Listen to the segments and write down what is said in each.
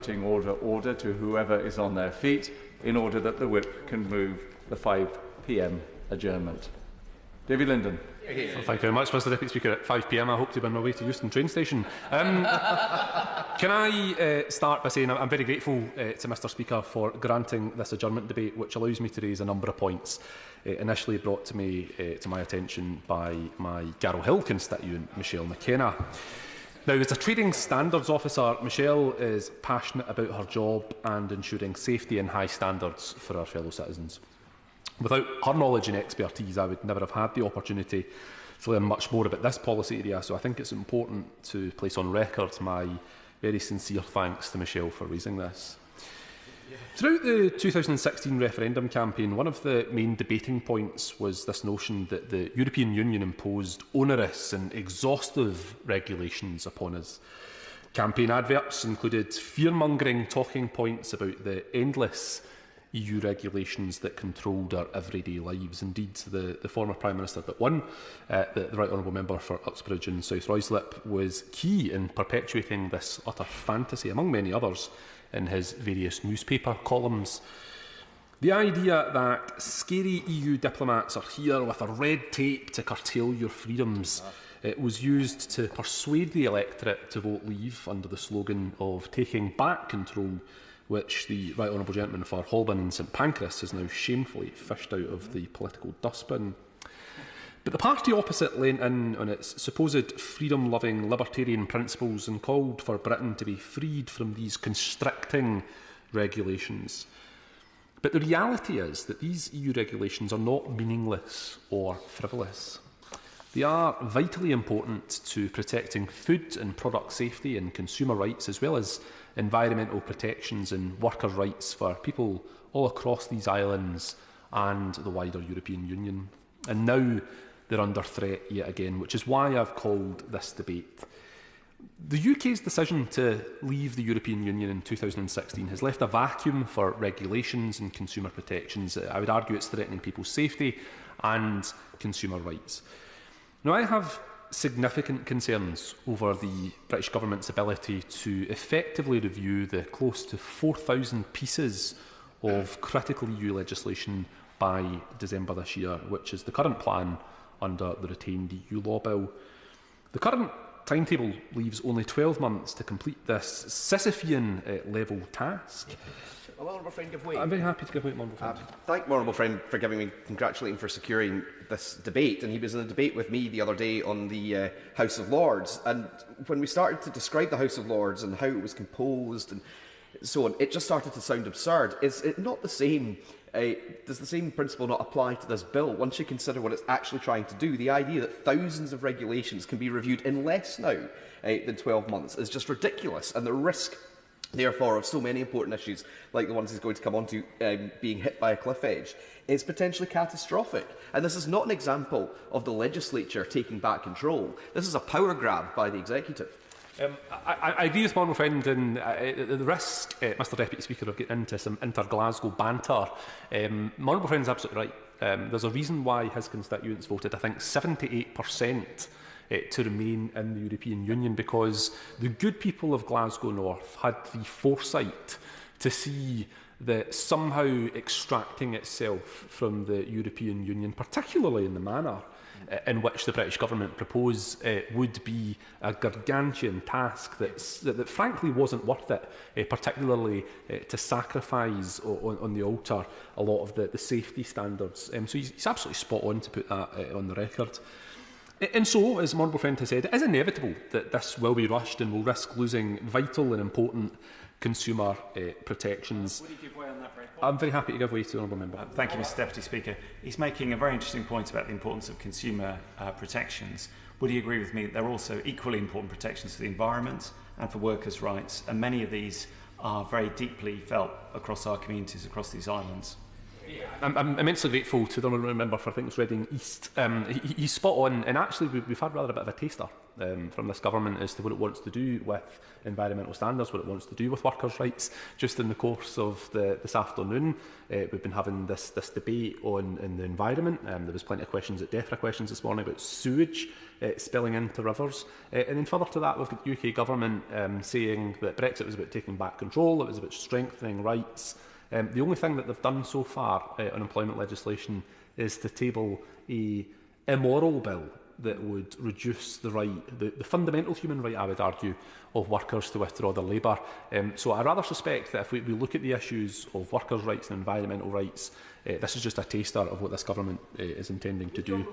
order to whoever is on their feet in order that the whip can move the 5 p.m. adjournment. David Linden. Well, thank you very much, Mr Deputy Speaker. At 5 p.m. I hope to be on my way to Euston train station. Can I start by saying I'm very grateful to Mr Speaker for granting this adjournment debate, which allows me to raise a number of points initially brought to my attention by my Garrow Hill constituent, Michelle McKenna. Now, as a trading standards officer, Michelle is passionate about her job and ensuring safety and high standards for our fellow citizens. Without her knowledge and expertise, I would never have had the opportunity to learn much more about this policy area, so I think it's important to place on record my very sincere thanks to Michelle for raising this. Throughout the 2016 referendum campaign, one of the main debating points was this notion that the European Union imposed onerous and exhaustive regulations upon us. Campaign adverts included fear-mongering talking points about the endless EU regulations that controlled our everyday lives. Indeed, the former Prime Minister that won, the Right Honourable Member for Uxbridge and South Ruislip, was key in perpetuating this utter fantasy, among many others, in his various newspaper columns. The idea that scary EU diplomats are here with a red tape to curtail your freedoms was used to persuade the electorate to vote leave under the slogan of taking back control, which the Right Honourable Gentleman for Holborn and St Pancras has now shamefully fished out of the political dustbin. But the party opposite leant in on its supposed freedom-loving libertarian principles and called for Britain to be freed from these constricting regulations. But the reality is that these EU regulations are not meaningless or frivolous. They are vitally important to protecting food and product safety and consumer rights, as well as environmental protections and worker rights for people all across these islands and the wider European Union. And now they're under threat yet again, which is why I've called this debate. The UK's decision to leave the European Union in 2016 has left a vacuum for regulations and consumer protections. I would argue it's threatening people's safety and consumer rights. Now, I have significant concerns over the British Government's ability to effectively review the close to 4,000 pieces of critical EU legislation by December this year, which is the current plan under the retained EU law bill. The current timetable leaves only 12 months to complete this Sisyphean-level task. Will Honourable Friend give way? I'm very happy to give way, Honourable Friend. Thank my Honourable Friend for congratulating him for securing this debate. And he was in a debate with me the other day on the House of Lords. And when we started to describe the House of Lords and how it was composed and so on, it just started to sound absurd. Is it not the same? Does the same principle not apply to this bill? Once you consider what it's actually trying to do, the idea that thousands of regulations can be reviewed in less now than 12 months is just ridiculous, and the risk, therefore, of so many important issues, like the ones he's going to come on to, being hit by a cliff edge, is potentially catastrophic. And this is not an example of the legislature taking back control. This is a power grab by the executive. I agree with my honourable friend, and the risk, Mr Deputy Speaker, of getting into some inter-Glasgow banter. My honourable friend is absolutely right. There's a reason why his constituents voted, I think, 78% to remain in the European Union, because the good people of Glasgow North had the foresight to see that somehow extracting itself from the European Union, particularly in the manner in which the British Government propose, would be a gargantuan task that frankly wasn't worth it, particularly to sacrifice on the altar a lot of the safety standards. So he's absolutely spot on to put that on the record. And so, as my honourable friend has said, it is inevitable that this will be rushed and will risk losing vital and important consumer protections. Would you give way on that very point? I'm very happy to give way to the honourable member. Thank you, Mr Deputy Speaker. He's making a very interesting point about the importance of consumer protections. Would he agree with me that there are also equally important protections for the environment and for workers' rights? And many of these are very deeply felt across our communities, across these islands. I'm immensely grateful to the honourable member for, I think it's Reading East. He's spot on, and actually we've had rather a bit of a taster from this government as to what it wants to do with environmental standards, what it wants to do with workers' rights. Just in the course of this afternoon, we've been having this debate in the environment. There was plenty of questions at DEFRA questions this morning about sewage spilling into rivers. And then further to that, we've got the UK government saying that Brexit was about taking back control, it was about strengthening rights. The only thing that they've done so far on employment legislation is to table a immoral bill that would reduce the right, the fundamental human right, I would argue, of workers to withdraw their labour. So I rather suspect that if we look at the issues of workers' rights and environmental rights, this is just a taster of what this government is intending to do.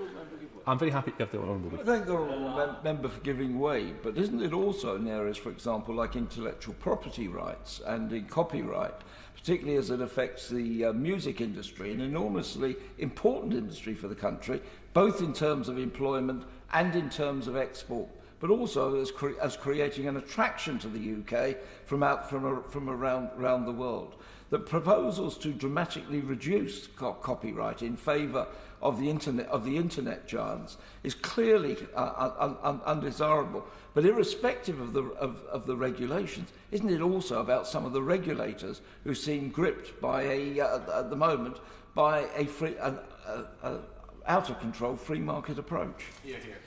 I'm very happy to give the honourable. I thank the honourable member for giving way, but isn't it also in areas, for example, like intellectual property rights and in copyright, particularly as it affects the music industry, an enormously important industry for the country, both in terms of employment and in terms of export, but also as creating an attraction to the UK from around the world. The proposals to dramatically reduce copyright in favour of the internet giants is clearly undesirable. But irrespective of the regulations, isn't it also about some of the regulators who seem gripped by at the moment by out of control free market approach?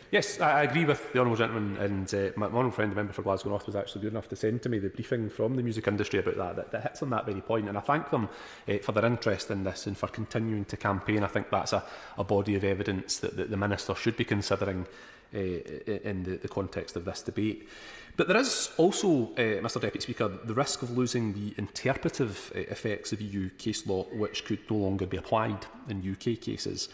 Yes, I agree with the honourable gentleman, and my honourable friend, the member for Glasgow North, was actually good enough to send to me the briefing from the music industry about that hits on that very point, and I thank them for their interest in this and for continuing to campaign. I think that's a body of evidence that the Minister should be considering in the context of this debate. But there is also, Mr Deputy Speaker, the risk of losing the interpretive effects of EU case law, which could no longer be applied in UK cases.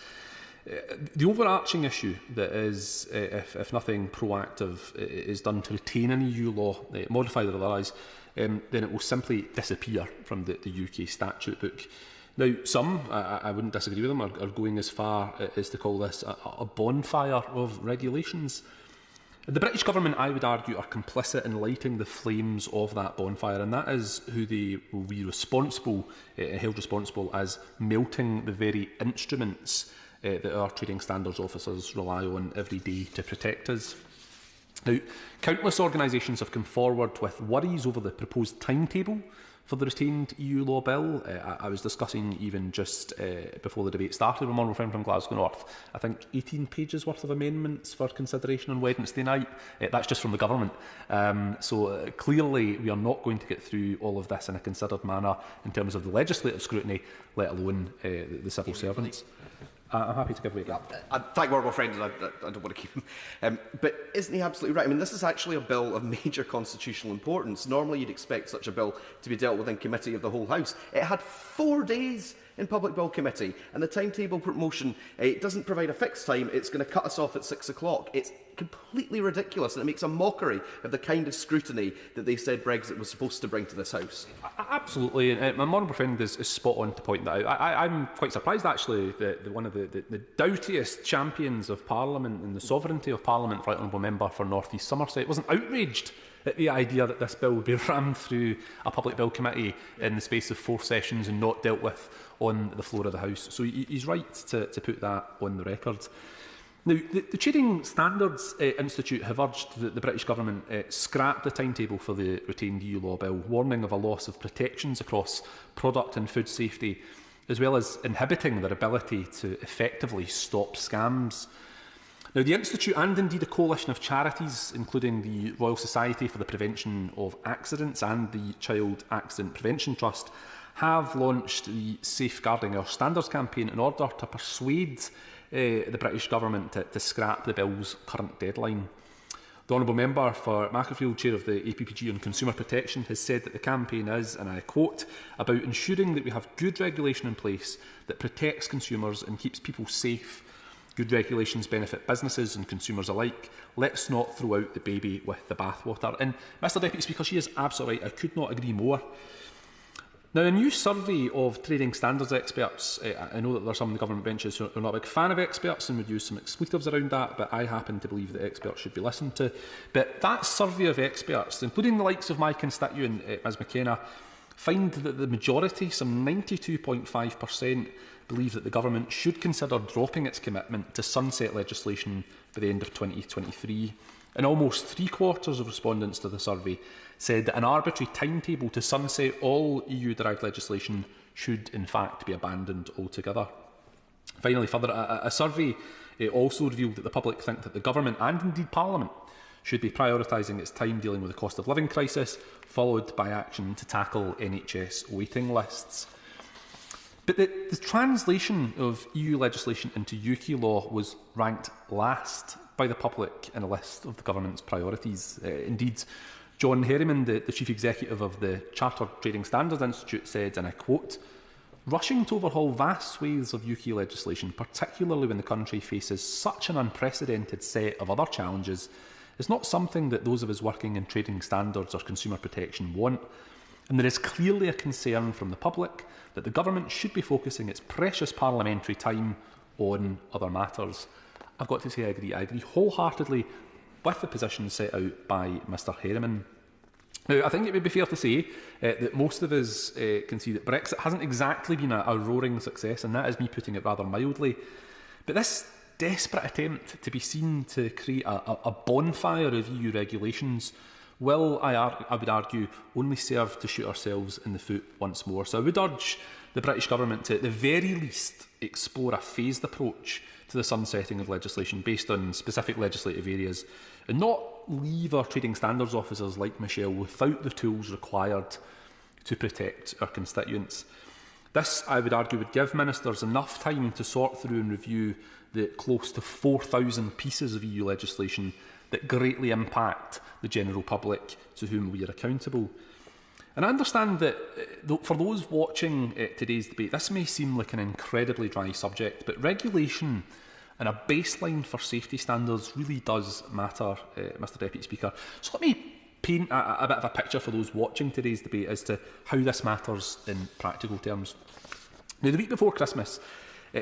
The overarching issue that is, if nothing proactive is done to retain an EU law, modified or otherwise, then it will simply disappear from the UK statute book. Now, some, I wouldn't disagree with them, are going as far as to call this a bonfire of regulations. The British government, I would argue, are complicit in lighting the flames of that bonfire, and that is who they will be held responsible as melting the very instruments that our trading standards officers rely on every day to protect us. Now, countless organisations have come forward with worries over the proposed timetable for the retained EU law bill. I was discussing even just before the debate started with my friend from Glasgow North, I think 18 pages worth of amendments for consideration on Wednesday night. That's just from the government. So clearly we are not going to get through all of this in a considered manner in terms of the legislative scrutiny, let alone the civil servants. I'm happy to give way again. I thank my friend, and I don't want to keep him. But isn't he absolutely right? I mean, this is actually a bill of major constitutional importance. Normally, you'd expect such a bill to be dealt with in committee of the whole House. It had 4 days in Public Bill Committee, and the timetable motion, it doesn't provide a fixed time. It's going to cut us off at 6 o'clock. It's completely ridiculous, and it makes a mockery of the kind of scrutiny that they said Brexit was supposed to bring to this House. Absolutely, and my honourable friend is spot on to point that out. I'm quite surprised, actually, that one of the doutiest champions of Parliament and the sovereignty of Parliament, right honourable member for North East Somerset, wasn't outraged at the idea that this bill would be rammed through a Public Bill Committee in the space of 4 sessions and not dealt with on the floor of the House. So he's right to put that on the record. Now, the Trading Standards Institute have urged that the British Government scrap the timetable for the retained EU law bill, warning of a loss of protections across product and food safety, as well as inhibiting their ability to effectively stop scams. Now, the Institute and indeed a coalition of charities, including the Royal Society for the Prevention of Accidents and the Child Accident Prevention Trust, have launched the Safeguarding Our Standards campaign in order to persuade the British Government to scrap the bill's current deadline. The Honourable Member for Macclesfield, Chair of the APPG on Consumer Protection, has said that the campaign is, and I quote, about ensuring that we have good regulation in place that protects consumers and keeps people safe. Good regulations benefit businesses and consumers alike. Let's not throw out the baby with the bathwater. And Mr Deputy Speaker, she is absolutely right. I could not agree more. Now, a new survey of trading standards experts, I know that there are some in the government benches who are not a big fan of experts and would use some expletives around that, but I happen to believe that experts should be listened to. But that survey of experts, including the likes of my constituent, Ms McKenna, find that the majority, some 92.5%, believe that the government should consider dropping its commitment to sunset legislation by the end of 2023. And almost 3/4 of respondents to the survey said that an arbitrary timetable to sunset all EU-derived legislation should in fact be abandoned altogether. Finally, further, a survey also revealed that the public think that the government and indeed Parliament should be prioritising its time dealing with the cost of living crisis, followed by action to tackle NHS waiting lists. But the translation of EU legislation into UK law was ranked last by the public in a list of the government's priorities. Indeed, John Herriman, the chief executive of the Chartered Trading Standards Institute, said, and I quote, "Rushing to overhaul vast swathes of UK legislation, particularly when the country faces such an unprecedented set of other challenges, is not something that those of us working in trading standards or consumer protection want, and there is clearly a concern from the public that the government should be focusing its precious parliamentary time on other matters." I've got to say I agree wholeheartedly with the position set out by Mr Herriman. Now, I think it would be fair to say that most of us can see that Brexit hasn't exactly been a roaring success, and that is me putting it rather mildly. But this desperate attempt to be seen to create a bonfire of EU regulations will, I would argue, only serve to shoot ourselves in the foot once more. So I would urge the British Government to, at the very least, explore a phased approach to the sunsetting of legislation based on specific legislative areas, and not leave our trading standards officers like Michelle without the tools required to protect our constituents. This, I would argue, would give ministers enough time to sort through and review the close to 4,000 pieces of EU legislation that greatly impact the general public to whom we are accountable. And I understand that for those watching today's debate, this may seem like an incredibly dry subject, but regulation and a baseline for safety standards really does matter, Mr Deputy Speaker. So let me paint a bit of a picture for those watching today's debate as to how this matters in practical terms. Now, the week before Christmas,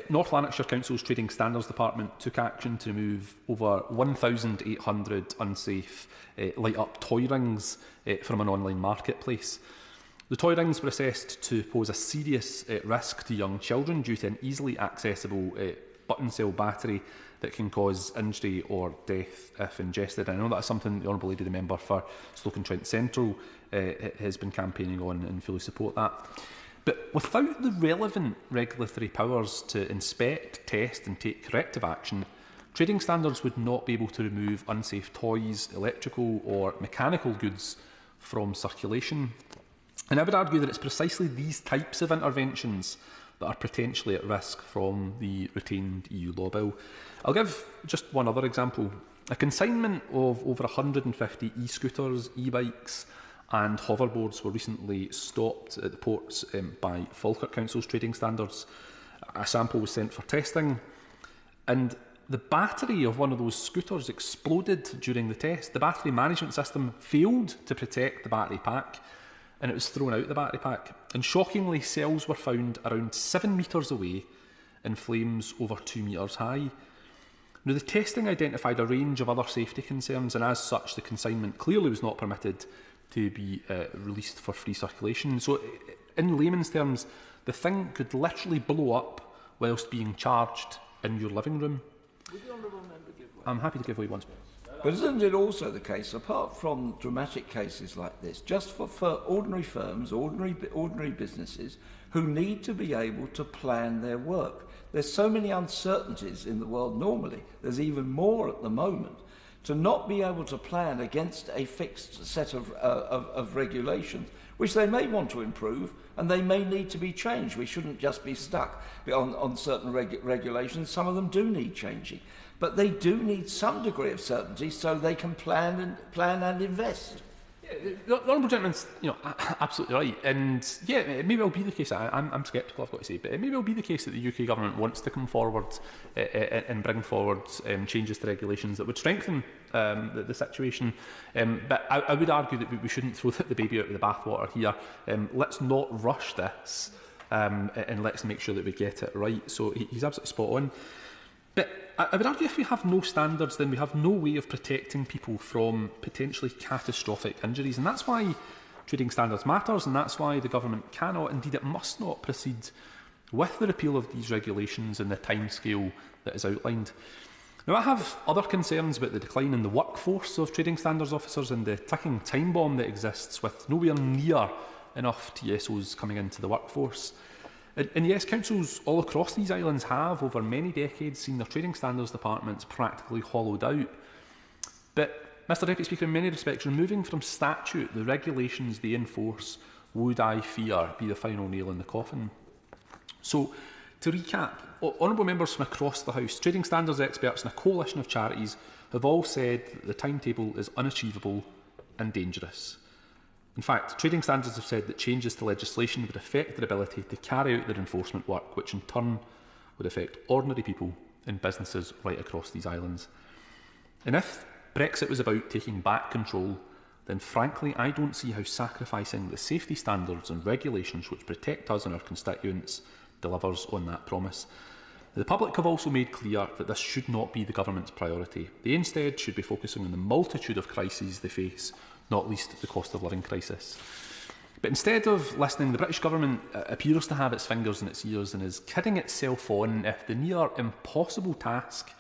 North Lanarkshire Council's Trading Standards Department took action to remove over 1,800 unsafe light-up toy rings from an online marketplace. The toy rings were assessed to pose a serious risk to young children due to an easily accessible button cell battery that can cause injury or death if ingested. And I know that's something the Honourable Lady, the member for Stoke-on-Trent Central, has been campaigning on and fully support that. But without the relevant regulatory powers to inspect, test and take corrective action, trading standards would not be able to remove unsafe toys, electrical or mechanical goods from circulation. And I would argue that it's precisely these types of interventions that are potentially at risk from the retained EU law bill. I'll give just one other example. A consignment of over 150 e-scooters, e-bikes and hoverboards were recently stopped at the ports by Falkirk Council's Trading Standards. A sample was sent for testing, and the battery of one of those scooters exploded during the test. The battery management system failed to protect the battery pack, and it was thrown out the battery pack. And shockingly, cells were found around 7 metres away in flames over 2 metres high. Now, the testing identified a range of other safety concerns, and as such, the consignment clearly was not permitted to be released for free circulation. So, in layman's terms, the thing could literally blow up whilst being charged in your living room. Would the Honourable Member give way? I'm happy to give way once more. But isn't it also the case, apart from dramatic cases like this, just for ordinary firms, ordinary businesses, who need to be able to plan their work? There's so many uncertainties in the world normally. There's even more at the moment. To not be able to plan against a fixed set of regulations, which they may want to improve and they may need to be changed. We shouldn't just be stuck on certain regulations. Some of them do need changing. But they do need some degree of certainty so they can plan and invest. Yeah, the Honourable Gentleman's absolutely right. And yeah, it may well be the case, I'm sceptical, I've got to say, but it may well be the case that the UK Government wants to come forward and bring forward changes to regulations that would strengthen the situation. But I would argue that we shouldn't throw the baby out with the bathwater here. Let's not rush this and let's make sure that we get it right. So he's absolutely spot on. But I would argue if we have no standards, then we have no way of protecting people from potentially catastrophic injuries. And that's why trading standards matters, and that's why the government cannot, indeed it must not, proceed with the repeal of these regulations in the timescale that is outlined. Now, I have other concerns about the decline in the workforce of trading standards officers and the ticking time bomb that exists with nowhere near enough TSOs coming into the workforce. And yes, councils all across these islands have, over many decades, seen their trading standards departments practically hollowed out. But, Mr Deputy Speaker, in many respects, removing from statute the regulations they enforce would, I fear, be the final nail in the coffin. So, to recap, honourable members from across the House, trading standards experts and a coalition of charities have all said that the timetable is unachievable and dangerous. In fact, trading standards have said that changes to legislation would affect their ability to carry out their enforcement work, which in turn would affect ordinary people and businesses right across these islands. And if Brexit was about taking back control, then frankly I don't see how sacrificing the safety standards and regulations which protect us and our constituents delivers on that promise. The public have also made clear that this should not be the government's priority. They instead should be focusing on the multitude of crises they face, not least the cost of living crisis. But instead of listening, the British government appears to have its fingers in its ears and is kidding itself on if the near impossible task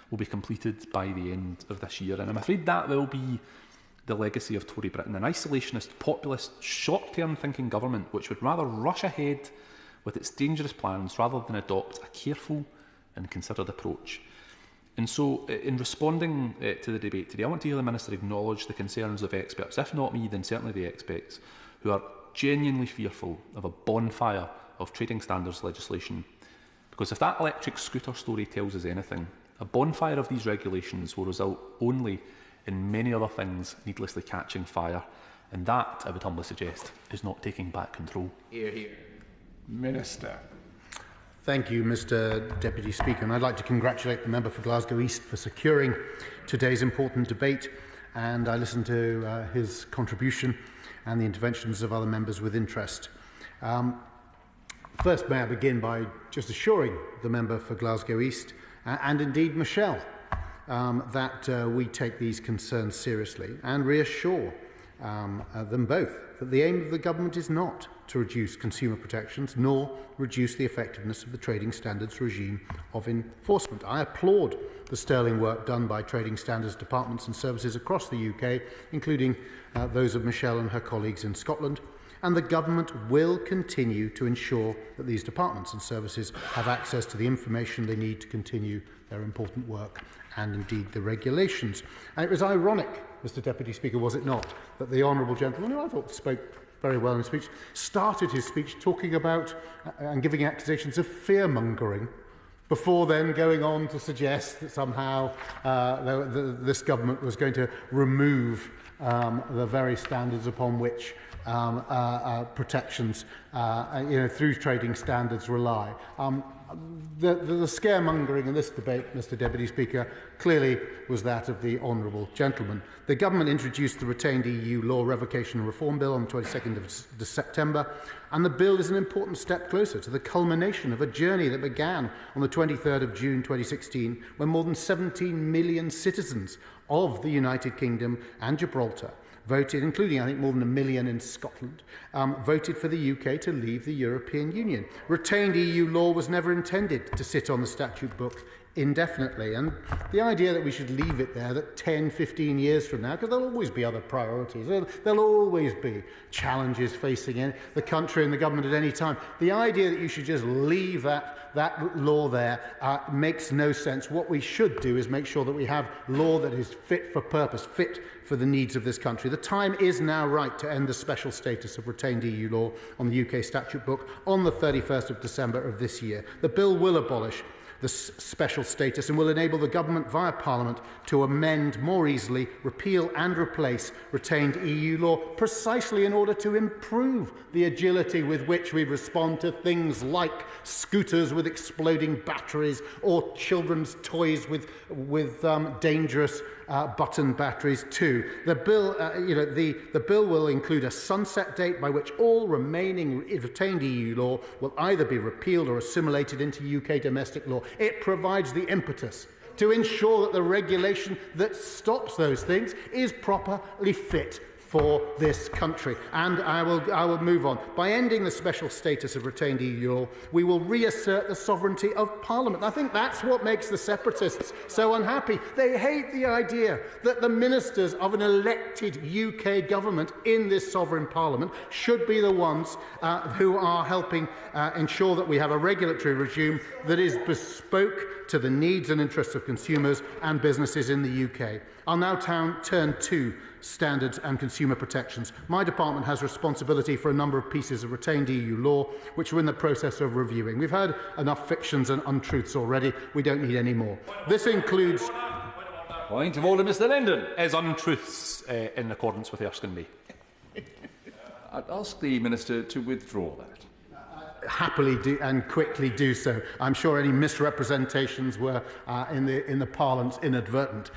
will be completed by the end of this year. And I'm afraid that will be the legacy of Tory Britain, an isolationist, populist, short-term thinking government which would rather rush ahead with its dangerous plans rather than adopt a careful and considered approach. And so, in responding to the debate today, I want to hear the Minister acknowledge the concerns of experts, if not me, then certainly the experts, who are genuinely fearful of a bonfire of trading standards legislation. Because if that electric scooter story tells us anything, a bonfire of these regulations will result only in many other things needlessly catching fire. And that, I would humbly suggest, is not taking back control. Hear, hear. Minister. Thank you, Mr Deputy Speaker, and I'd like to congratulate the member for Glasgow East for securing today's important debate, and I listened to his contribution and the interventions of other members with interest. First, may I begin by just assuring the member for Glasgow East, and indeed Michelle, that we take these concerns seriously and reassure them both that the aim of the government is not to reduce consumer protections nor reduce the effectiveness of the trading standards regime of enforcement. I applaud the sterling work done by trading standards departments and services across the UK, including those of Michelle and her colleagues in Scotland, and the government will continue to ensure that these departments and services have access to the information they need to continue their important work and indeed the regulations. And it was ironic, Mr Deputy Speaker, was it not, that the honourable gentleman, who I thought spoke very well in his speech, started his speech talking about and giving accusations of fear-mongering before then going on to suggest that somehow this government was going to remove the very standards upon which protections through trading standards rely. The scaremongering in this debate, Mr Deputy Speaker, clearly was that of the honourable gentleman. The government introduced the retained EU law revocation and reform bill on the 22nd of September, and the bill is an important step closer to the culmination of a journey that began on the 23rd of June 2016, when more than 17 million citizens of the United Kingdom and Gibraltar voted, including I think more than 1 million in Scotland, voted for the UK to leave the European Union. Retained EU law was never intended to sit on the statute book indefinitely, and the idea that we should leave it there, that 10, 15 years from now, because there'll always be other priorities, there'll always be challenges facing the country and the government at any time. The idea that you should just leave that law there makes no sense. What we should do is make sure that we have law that is fit for purpose, fit for the needs of this country. The time is now right to end the special status of retained EU law on the UK statute book on the 31st of December of this year. The bill will abolish the special status and will enable the government via Parliament to amend more easily, repeal and replace retained EU law precisely in order to improve the agility with which we respond to things like scooters with exploding batteries or children's toys with dangerous button batteries too. The bill, the bill will include a sunset date by which all remaining retained EU law will either be repealed or assimilated into UK domestic law. It provides the impetus to ensure that the regulation that stops those things is properly fit for this country. And I will move on. By ending the special status of retained EU law, we will reassert the sovereignty of Parliament. I think that's what makes the separatists so unhappy. They hate the idea that the ministers of an elected UK government in this sovereign Parliament should be the ones who are helping ensure that we have a regulatory regime that is bespoke to the needs and interests of consumers and businesses in the UK. I'll now turn to standards and consumer protections. My department has responsibility for a number of pieces of retained EU law, which we're in the process of reviewing. We've heard enough fictions and untruths already. We don't need any more. This includes... Point of order, Mr Linden. Is untruths in accordance with Erskine May? I'd ask the Minister to withdraw that. Happily do and quickly do so. I'm sure any misrepresentations were in the parlance inadvertent.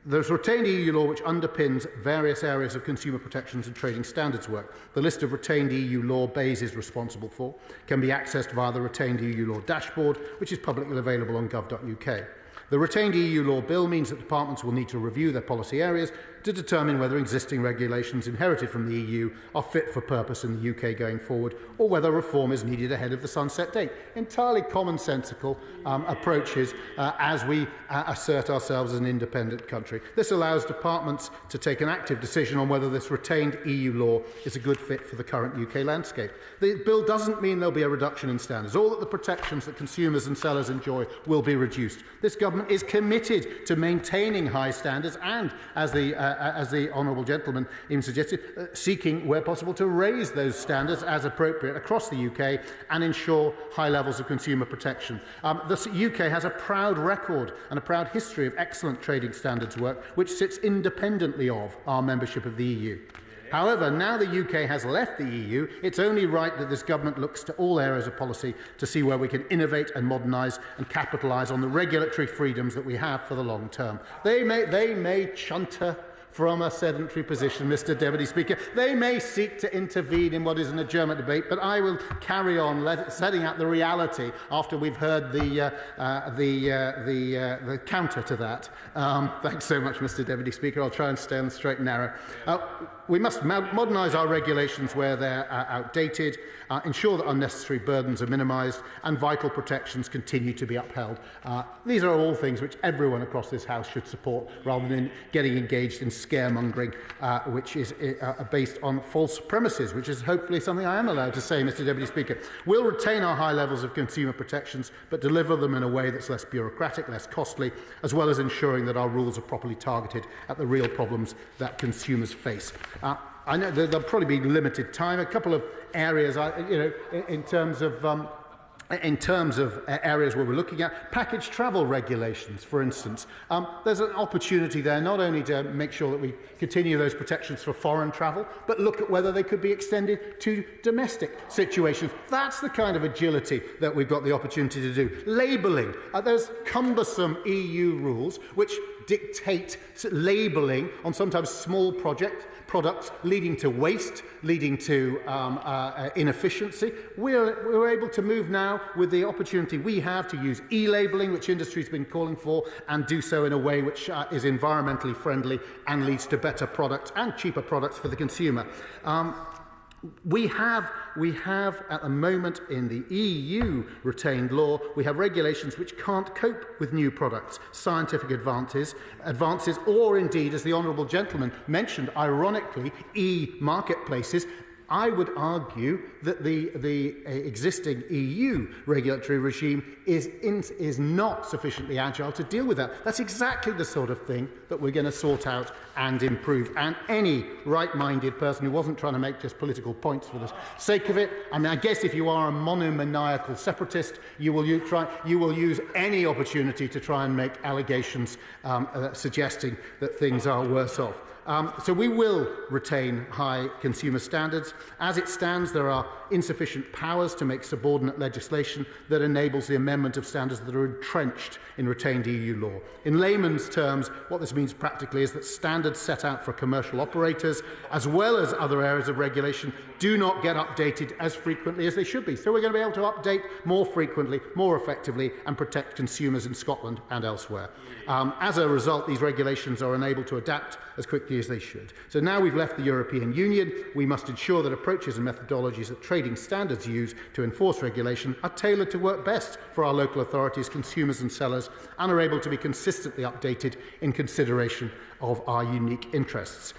There's retained EU law which underpins various areas of consumer protections and trading standards work. The list of retained EU law BEIS is responsible for can be accessed via the retained EU law dashboard, which is publicly available on gov.uk. The retained EU law bill means that departments will need to review their policy areas to determine whether existing regulations inherited from the EU are fit for purpose in the UK going forward, or whether reform is needed ahead of the sunset date. Entirely commonsensical approaches as we assert ourselves as an independent country. This allows departments to take an active decision on whether this retained EU law is a good fit for the current UK landscape. The bill doesn't mean there'll be a reduction in standards. All that the protections that consumers and sellers enjoy will be reduced. This government is committed to maintaining high standards and, as the honourable gentleman even suggested, seeking, where possible, to raise those standards as appropriate across the UK and ensure high levels of consumer protection. The UK has a proud record and a proud history of excellent trading standards work, which sits independently of our membership of the EU. However, now the UK has left the EU, it's only right that this government looks to all areas of policy to see where we can innovate and modernise and capitalise on the regulatory freedoms that we have for the long term. They may chunter from a sedentary position, Mr Deputy Speaker. They may seek to intervene in what is an adjournment debate, but I will carry on setting out the reality after we've heard the counter to that. Thanks so much, Mr Deputy Speaker. I'll try and stay on the straight and narrow. We must modernise our regulations where they're outdated, ensure that unnecessary burdens are minimised, and vital protections continue to be upheld. These are all things which everyone across this House should support, rather than getting engaged in scaremongering, which is based on false premises, which is hopefully something I am allowed to say, Mr Deputy Speaker. We'll retain our high levels of consumer protections, but deliver them in a way that's less bureaucratic, less costly, as well as ensuring that our rules are properly targeted at the real problems that consumers face. I know there'll probably be limited time. A couple of areas, in terms of areas where we're looking at package travel regulations, for instance. There's an opportunity there not only to make sure that we continue those protections for foreign travel, but look at whether they could be extended to domestic situations. That's the kind of agility that we've got the opportunity to do. Labelling. There's cumbersome EU rules which dictate labelling on sometimes small products, leading to waste, leading to inefficiency. We're able to move now with the opportunity we have to use e-labelling, which industry's been calling for, and do so in a way which is environmentally friendly and leads to better products and cheaper products for the consumer. We have at the moment in the EU retained law, we have regulations which can't cope with new products, scientific advances, or indeed, as the honourable gentleman mentioned, ironically, e-marketplaces. I would argue that the existing EU regulatory regime is not sufficiently agile to deal with that. That's exactly the sort of thing that we're going to sort out and improve. And any right-minded person who wasn't trying to make just political points for the sake of it, I mean, I guess if you are a monomaniacal separatist, you will use any opportunity to try and make allegations suggesting that things are worse off. So we will retain high consumer standards. As it stands, there are insufficient powers to make subordinate legislation that enables the amendment of standards that are entrenched in retained EU law. In layman's terms, what this means practically is that standards set out for commercial operators, as well as other areas of regulation, do not get updated as frequently as they should be. So we're going to be able to update more frequently, more effectively, and protect consumers in Scotland and elsewhere. As a result, these regulations are unable to adapt as quickly as they should. So now we've left the European Union, we must ensure that approaches and methodologies that trading standards use to enforce regulation are tailored to work best for our local authorities, consumers and sellers, and are able to be consistently updated in consideration of our unique interests.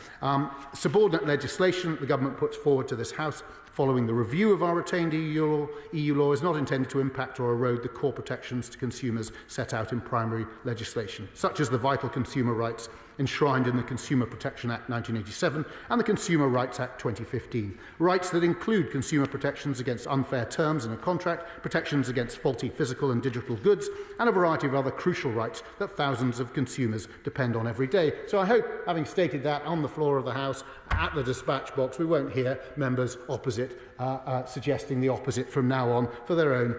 Subordinate legislation the government puts forward to this House following the review of our retained EU law is not intended to impact or erode the core protections to consumers set out in primary legislation, such as the vital consumer rights enshrined in the Consumer Protection Act 1987 and the Consumer Rights Act 2015. Rights that include consumer protections against unfair terms in a contract, protections against faulty physical and digital goods, and a variety of other crucial rights that thousands of consumers depend on every day. So I hope, having stated that on the floor of the House, at the dispatch box, we won't hear members opposite suggesting the opposite from now on for their own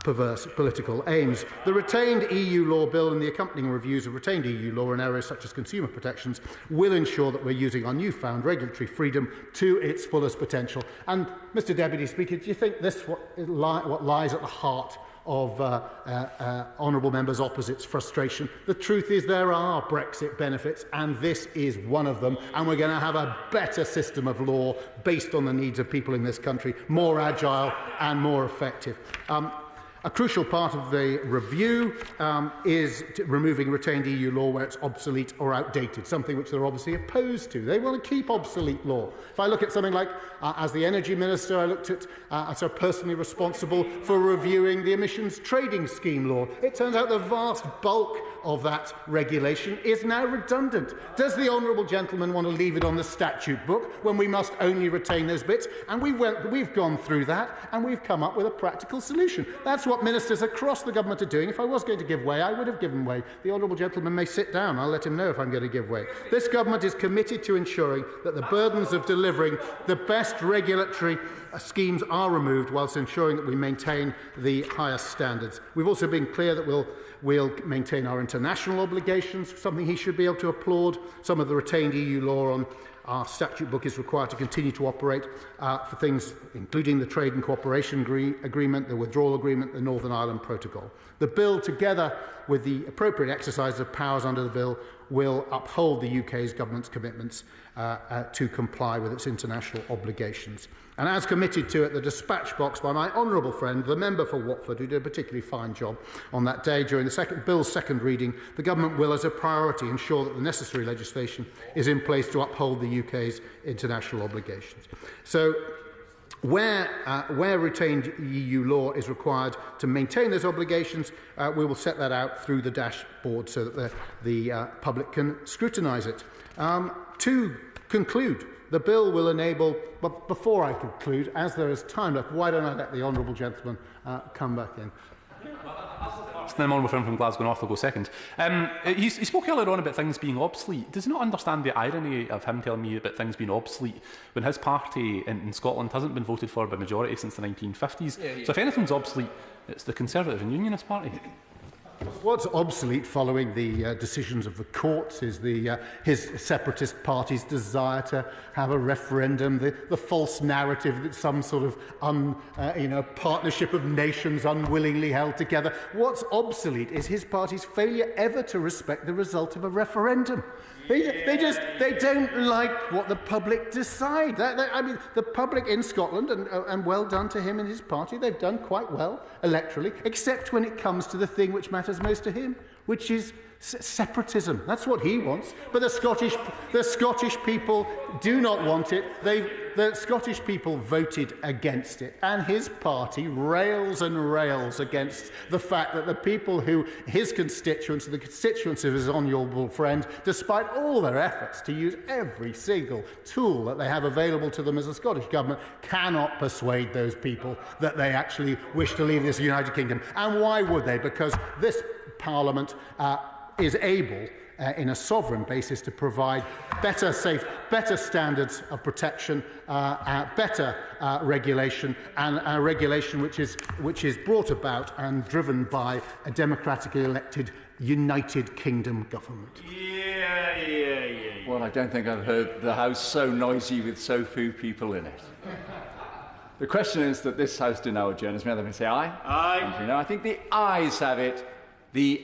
perverse political aims. The retained EU law bill and the accompanying reviews of retained EU law in areas such as consumer protections will ensure that we're using our newfound regulatory freedom to its fullest potential. And, Mr Deputy Speaker, do you think this what lies at the heart of honourable members opposite's frustration? The truth is there are Brexit benefits, and this is one of them, and we're going to have a better system of law based on the needs of people in this country, more agile and more effective. A crucial part of the review is removing retained EU law where it's obsolete or outdated, something which they're obviously opposed to. They want to keep obsolete law. If I look at something like, as the Energy Minister, I looked at, as personally responsible for reviewing the Emissions Trading Scheme law. It turns out the vast bulk of that regulation is now redundant. Does the honourable gentleman want to leave it on the statute book when we must only retain those bits? And we've gone through that and we've come up with a practical solution. That's what ministers across the government are doing. If I was going to give way, I would have given way. The honourable gentleman may sit down. I'll let him know if I'm going to give way. This government is committed to ensuring that the burdens of delivering the best regulatory schemes are removed whilst ensuring that we maintain the highest standards. We've also been clear that we'll maintain our international obligations, something he should be able to applaud. Some of the retained EU law on our statute book is required to continue to operate for things including the Trade and Cooperation Agreement, the Withdrawal Agreement, the Northern Ireland Protocol. The bill, together with the appropriate exercise of powers under the bill, will uphold the UK's government's commitments to comply with its international obligations. And as committed to at the dispatch box by my honourable friend, the member for Watford, who did a particularly fine job on that day during the bill's second reading, the government will, as a priority, ensure that the necessary legislation is in place to uphold the UK's international obligations. So, where retained EU law is required to maintain those obligations, we will set that out through the dashboard so that the public can scrutinise it. To conclude, the bill will enable, but before I conclude, as there is time left, why don't I let the honourable gentleman come back in? Then on with him from Glasgow North will go second. He spoke earlier on about things being obsolete. Does he not understand the irony of him telling me about things being obsolete when his party in Scotland hasn't been voted for by majority since the 1950s? So if anything's obsolete, it's the Conservative and Unionist Party. What's obsolete following the decisions of the courts is his separatist party's desire to have a referendum, the false narrative that some sort of partnership of nations unwillingly held together. What's obsolete is his party's failure ever to respect the result of a referendum. They don't like what the public decide. The public in Scotland, and well done to him and his party, they've done quite well electorally, except when it comes to the thing which matters most to him, which is separatism. That's what he wants. But the Scottish people do not want it. The Scottish people voted against it. And his party rails and rails against the fact that the people who, his constituents, the constituents of his honourable friend, despite all their efforts to use every single tool that they have available to them as a Scottish government, cannot persuade those people that they actually wish to leave this United Kingdom. And why would they? Because this Parliament is able in a sovereign basis to provide better standards of protection, better regulation, and a regulation which is brought about and driven by a democratically elected United Kingdom government. Well, I don't think I've heard the House so noisy with so few people in it. The question is that this House do now adjourn. As may I say aye? Aye. No, I think the ayes have it. The